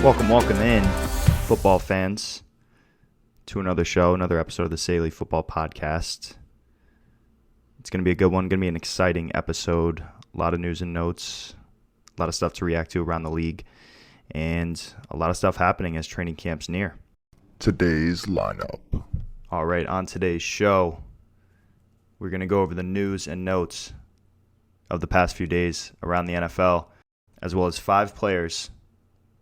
Welcome in, football fans, to another show, another episode of the Saley Football Podcast. It's going to be a good one, going to be an exciting episode, a lot of news and notes, a lot of stuff to react to around the league, and a lot of stuff happening as training camp's near. Today's lineup. All right, on today's show, we're going to go over the news and notes of the past few days around the NFL, as well as 5 players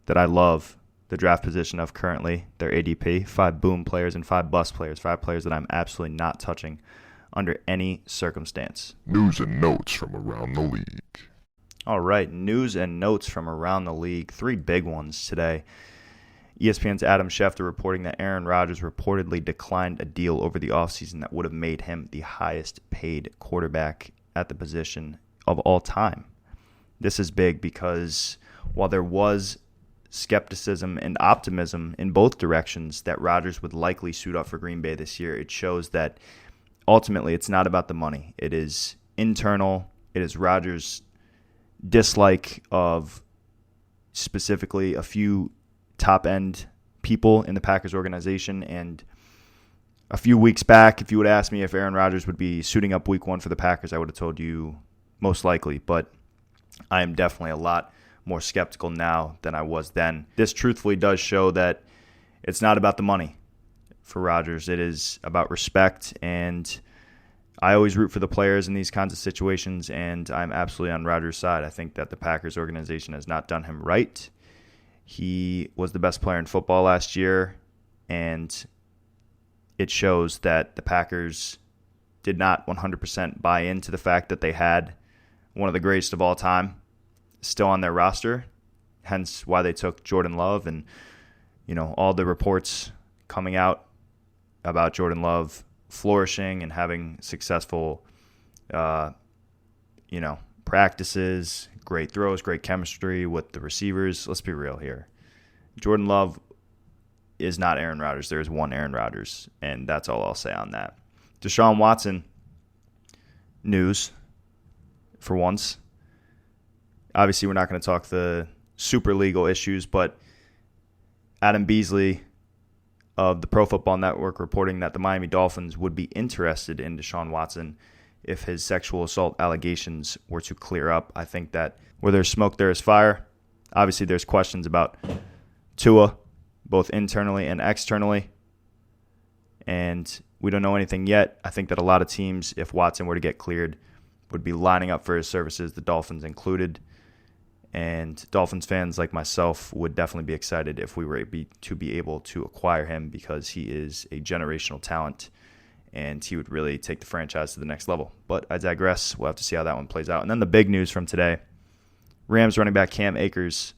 that I love the draft position of currently, their ADP, 5 boom players and 5 bust players, 5 players that I'm absolutely not touching under any circumstance. News and notes from around the league. All right, news and notes from around the league. 3 big ones today. ESPN's Adam Schefter reporting that Aaron Rodgers reportedly declined a deal over the offseason that would have made him the highest paid quarterback at the position of all time. This is big because while there was skepticism and optimism in both directions that Rodgers would likely suit up for Green Bay this year, it shows that ultimately it's not about the money. It is internal. It is Rodgers' dislike of specifically a few top-end people in the Packers organization. And a few weeks back, if you would ask me if Aaron Rodgers would be suiting up week 1 for the Packers, I would have told you most likely. But I am definitely a lot more skeptical now than I was then. This truthfully does show that it's not about the money for Rodgers. It is about respect, and I always root for the players in these kinds of situations, and I'm absolutely on Rodgers' side. I think that the Packers organization has not done him right. He was the best player in football last year, and it shows that the Packers did not 100% buy into the fact that they had one of the greatest of all time still on their roster, hence why they took Jordan Love. And, you know, all the reports coming out about Jordan Love flourishing and having successful, practices, great throws, great chemistry with the receivers. Let's be real here. Jordan Love is not Aaron Rodgers. There is one Aaron Rodgers, and that's all I'll say on that. Deshaun Watson news for once. Obviously, we're not going to talk the super legal issues, but Adam Beasley of the Pro Football Network reporting that the Miami Dolphins would be interested in Deshaun Watson if his sexual assault allegations were to clear up. I think that where there's smoke, there is fire. Obviously, there's questions about Tua, both internally and externally, and we don't know anything yet. I think that a lot of teams, if Watson were to get cleared, would be lining up for his services, the Dolphins included. And Dolphins fans like myself would definitely be excited if we were to be able to acquire him, because he is a generational talent and he would really take the franchise to the next level. But I digress. We'll have to see how that one plays out. And then the big news from today, Rams running back Cam Akers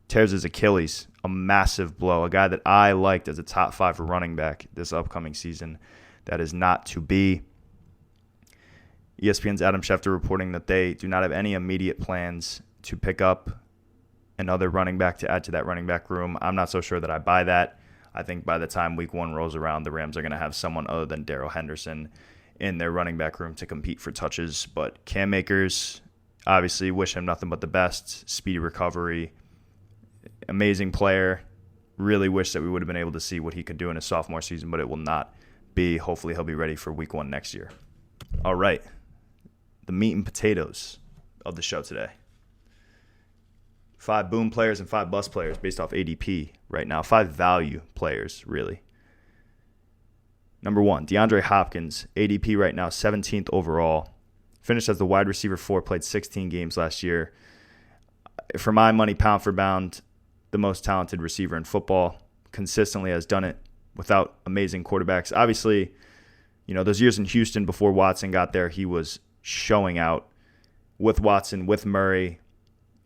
tears his Achilles, a massive blow. A guy that I liked as a top 5 running back this upcoming season. That is not to be. ESPN's Adam Schefter reporting that they do not have any immediate plans to pick up another running back to add to that running back room. I'm not so sure that I buy that. I think by the time week 1 rolls around, the Rams are going to have someone other than Darrell Henderson in their running back room to compete for touches. But Cam Akers, obviously wish him nothing but the best. Speedy recovery. Amazing player. Really wish that we would have been able to see what he could do in his sophomore season, but it will not be. Hopefully he'll be ready for week 1 next year. All right. The meat and potatoes of the show today. 5 boom players and 5 bust players based off ADP right now. 5 value players, really. Number 1, DeAndre Hopkins, ADP right now, 17th overall. Finished as the wide receiver 4, played 16 games last year. For my money, pound for pound, the most talented receiver in football. Consistently has done it without amazing quarterbacks. Obviously, you know, those years in Houston before Watson got there, he was showing out. With Watson, with Murray,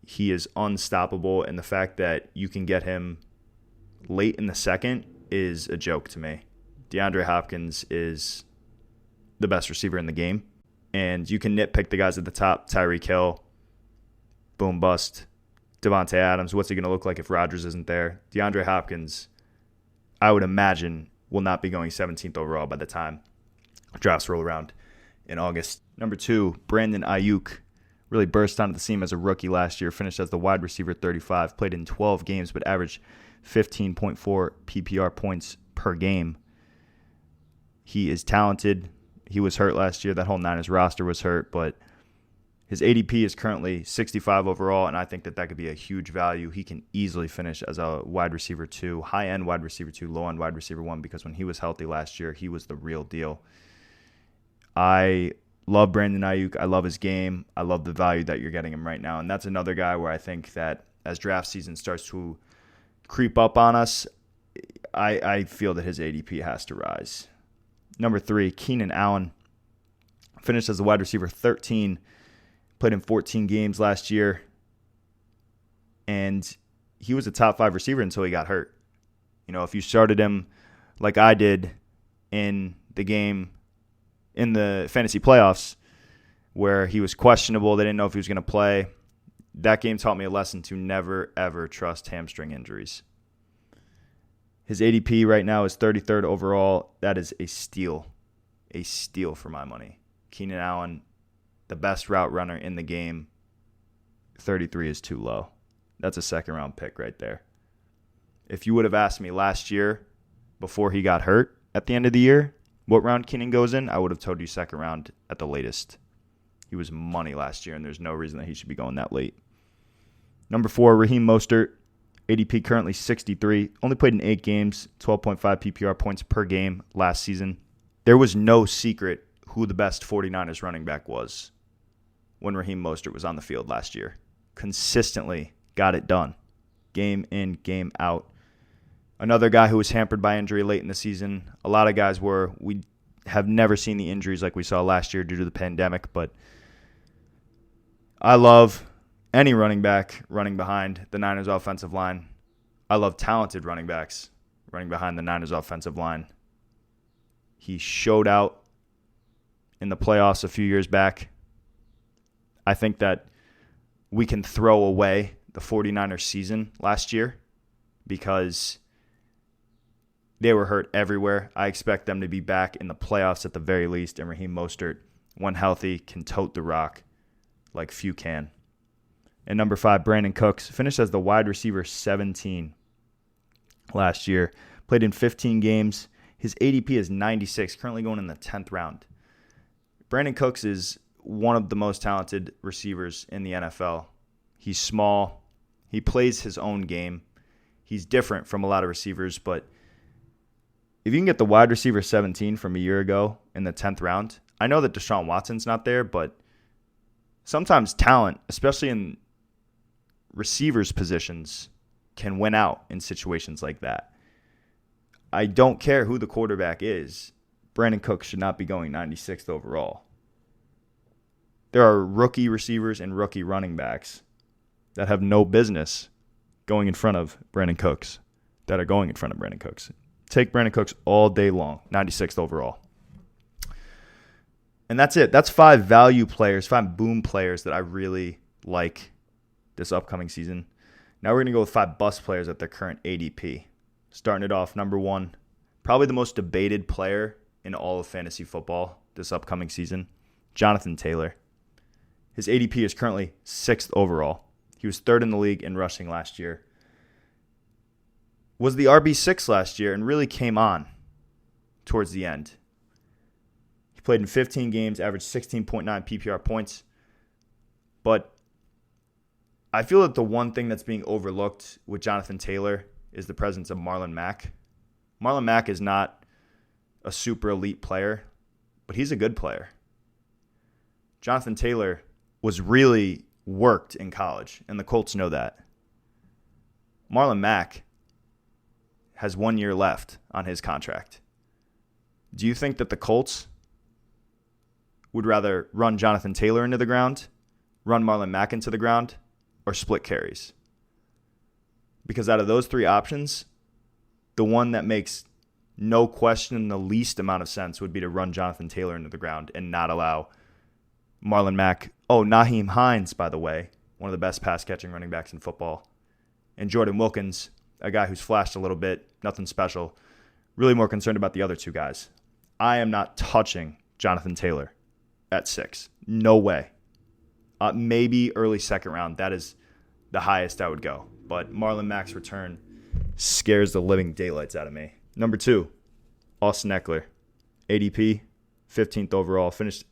he is unstoppable, and the fact that you can get him late in the second is a joke to me. DeAndre Hopkins is the best receiver in the game, and you can nitpick the guys at the top. Tyreek Hill, boom bust. Devontae Adams, what's he going to look like if Rodgers isn't there? DeAndre Hopkins, I would imagine, will not be going 17th overall by the time drafts roll around in August. Number 2, Brandon Ayuk, really burst onto the scene as a rookie last year, finished as the wide receiver 35, played in 12 games, but averaged 15.4 PPR points per game. He is talented. He was hurt last year. That whole Niners roster was hurt, but his ADP is currently 65 overall, and I think that could be a huge value. He can easily finish as a wide receiver 2, high-end wide receiver 2, low-end wide receiver 1, because when he was healthy last year, he was the real deal. I love Brandon Ayuk. I love his game. I love the value that you're getting him right now, and that's another guy where I think that as draft season starts to creep up on us, I feel that his ADP has to rise. Number 3, Keenan Allen, finished as a wide receiver 13, played in 14 games last year, and he was a top 5 receiver until he got hurt. If you started him like I did in the game in the fantasy playoffs where he was questionable, they didn't know if he was going to play, that game taught me a lesson to never, ever trust hamstring injuries. His ADP right now is 33rd overall. That is a steal for my money. Keenan Allen, the best route runner in the game, 33 is too low. That's a second-round pick right there. If you would have asked me last year, before he got hurt at the end of the year, what round Keenan goes in, I would have told you second round at the latest. He was money last year, and there's no reason that he should be going that late. Number 4, Raheem Mostert, ADP currently 63, only played in 8 games, 12.5 PPR points per game last season. There was no secret who the best 49ers running back was when Raheem Mostert was on the field last year. Consistently got it done. Game in, game out. Another guy who was hampered by injury late in the season. A lot of guys were. We have never seen the injuries like we saw last year due to the pandemic, but I love any running back running behind the Niners offensive line. I love talented running backs running behind the Niners offensive line. He showed out in the playoffs a few years back. I think that we can throw away the 49ers season last year because they were hurt everywhere. I expect them to be back in the playoffs at the very least, and Raheem Mostert, when healthy, can tote the rock like few can. And number 5, Brandon Cooks, finished as the wide receiver 17 last year. Played in 15 games. His ADP is 96, currently going in the 10th round. Brandon Cooks is one of the most talented receivers in the NFL. He's small. He plays his own game. He's different from a lot of receivers, but if you can get the wide receiver 17 from a year ago in the 10th round, I know that Deshaun Watson's not there, but sometimes talent, especially in receivers positions, can win out in situations like that. I don't care who the quarterback is. Brandon Cooks should not be going 96th overall. There are rookie receivers and rookie running backs that have no business going in front of Brandon Cooks, that are going in front of Brandon Cooks. Take Brandon Cooks all day long, 96th overall. And that's it. That's 5 value players, 5 boom players that I really like this upcoming season. Now we're going to go with 5 bust players at their current ADP. Starting it off, number 1, probably the most debated player in all of fantasy football this upcoming season, Jonathan Taylor. His ADP is currently 6th overall. He was 3rd in the league in rushing last year. Was the RB6 last year and really came on towards the end. He played in 15 games, averaged 16.9 PPR points. But I feel that the one thing that's being overlooked with Jonathan Taylor is the presence of Marlon Mack. Marlon Mack is not a super elite player, but he's a good player. Jonathan Taylor was really worked in college, and the Colts know that. Marlon Mack has 1 year left on his contract. Do you think that the Colts would rather run Jonathan Taylor into the ground, run Marlon Mack into the ground, or split carries? Because out of those 3 options, the one that makes no question the least amount of sense would be to run Jonathan Taylor into the ground and not allow Marlon Mack. Oh, Nyheim Hines, by the way, one of the best pass-catching running backs in football. And Jordan Wilkins, a guy who's flashed a little bit, nothing special. Really more concerned about the other 2 guys. I am not touching Jonathan Taylor at 6. No way. Maybe early second round. That is the highest I would go. But Marlon Mack's return scares the living daylights out of me. Number 2, Austin Eckler. ADP, 15th overall. Finished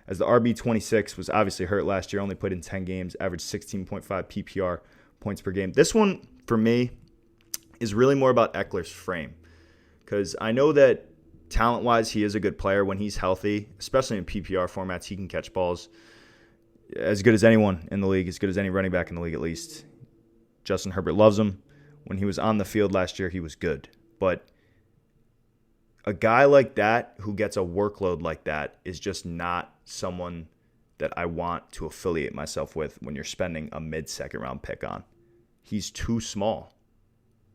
as the RB26, was obviously hurt last year. Only played in 10 games. Averaged 16.5 PPR points per game. This one, for me, is really more about Eckler's frame. Because I know that talent-wise, he is a good player when he's healthy, especially in PPR formats. He can catch balls as good as anyone in the league, as good as any running back in the league at least. Justin Herbert loves him. When he was on the field last year, he was good. But a guy like that who gets a workload like that is just not someone that I want to affiliate myself with when you're spending a mid-second round pick on. He's too small.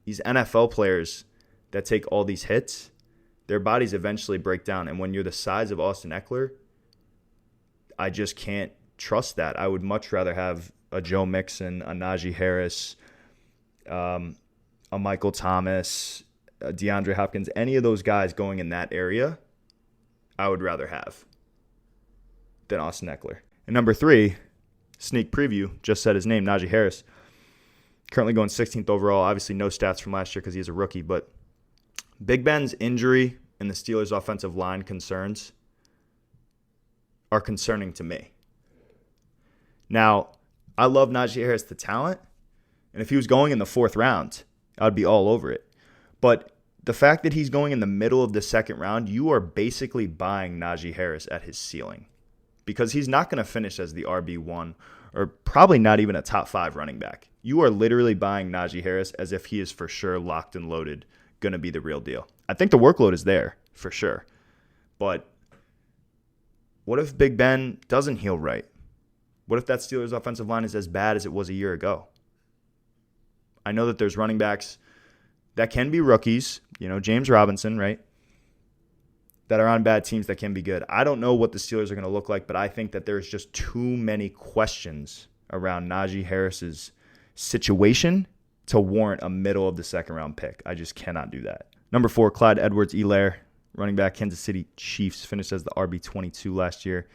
These NFL players that take all these hits, their bodies eventually break down. And when you're the size of Austin Eckler, I just can't trust that. I would much rather have a Joe Mixon, a Najee Harris, a Michael Thomas, a DeAndre Hopkins, any of those guys going in that area, I would rather have than Austin Eckler. And number 3, sneak preview, just said his name, Najee Harris. Currently going 16th overall. Obviously no stats from last year because he's a rookie, but Big Ben's injury and the Steelers' offensive line concerns are concerning to me. Now, I love Najee Harris, the talent, and if he was going in the 4th round, I'd be all over it. But the fact that he's going in the middle of the 2nd round, you are basically buying Najee Harris at his ceiling because he's not going to finish as the RB1 or probably not even a top 5 running back. You are literally buying Najee Harris as if he is for sure locked and loaded, going to be the real deal. I think the workload is there for sure. But what if Big Ben doesn't heal right? What if that Steelers offensive line is as bad as it was a year ago? I know that there's running backs that can be rookies, James Robinson, right? That are on bad teams that can be good. I don't know what the Steelers are going to look like, but I think that there's just too many questions around Najee Harris's situation to warrant a middle of the 2nd round pick. I just cannot do that. Number 4, Clyde Edwards-Helaire, running back, Kansas City Chiefs, finished as the RB22 last year.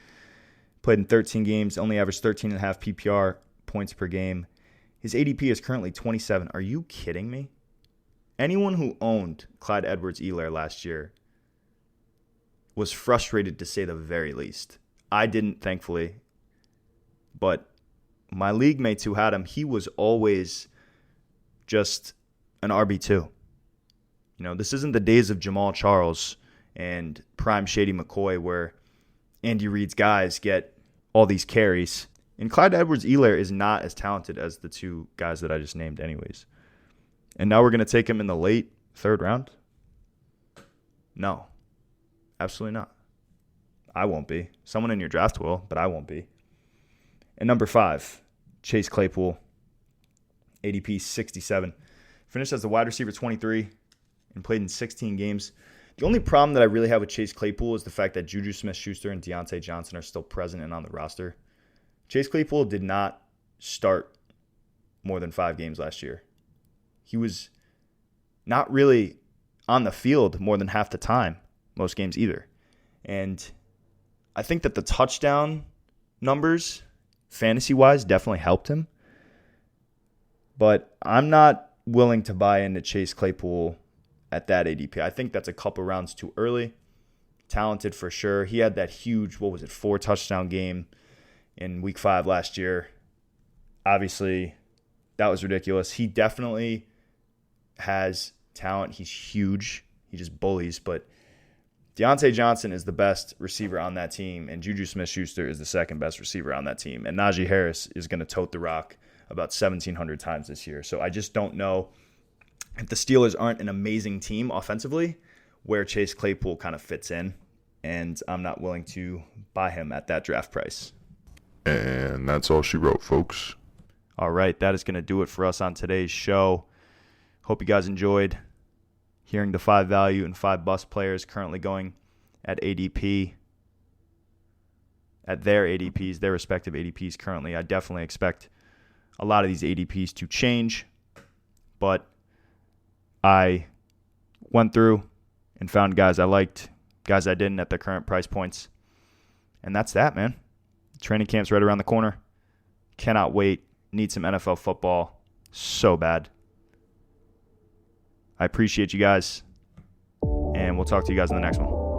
Played in 13 games, only averaged 13.5 PPR points per game. His ADP is currently 27. Are you kidding me? Anyone who owned Clyde Edwards-Helaire last year was frustrated to say the very least. I didn't, thankfully. But my league mates who had him, he was always just an RB2. This isn't the days of Jamal Charles and prime Shady McCoy where Andy Reid's guys get all these carries. And Clyde Edwards-Helaire is not as talented as the 2 guys that I just named anyways. And now we're going to take him in the late 3rd round? No. Absolutely not. I won't be. Someone in your draft will, but I won't be. And number 5, Chase Claypool, ADP 67. Finished as the wide receiver 23 and played in 16 games. The only problem that I really have with Chase Claypool is the fact that Juju Smith-Schuster and Deontay Johnson are still present and on the roster. Chase Claypool did not start more than 5 games last year. He was not really on the field more than half the time, most games either. And I think that the touchdown numbers, fantasy-wise, definitely helped him. But I'm not willing to buy into Chase Claypool at that ADP. I think that's a couple rounds too early. Talented for sure. He had that huge, 4-touchdown game in Week 5 last year. Obviously, that was ridiculous. He definitely has talent. He's huge. He just bullies. But Deontay Johnson is the best receiver on that team, and Juju Smith-Schuster is the 2nd best receiver on that team. And Najee Harris is going to tote the rock about 1,700 times this year. So I just don't know if the Steelers aren't an amazing team offensively where Chase Claypool kind of fits in, and I'm not willing to buy him at that draft price. And that's all she wrote, folks. All right, that is going to do it for us on today's show. Hope you guys enjoyed hearing the 5 value and 5 bust players currently going at ADP, at their ADPs, their respective ADPs currently. I definitely expect a lot of these ADPs to change, but I went through and found guys I liked, guys I didn't at the current price points. And that's that, man. Training camp's right around the corner. Cannot wait. Need some NFL football so bad. I appreciate you guys, and we'll talk to you guys in the next one.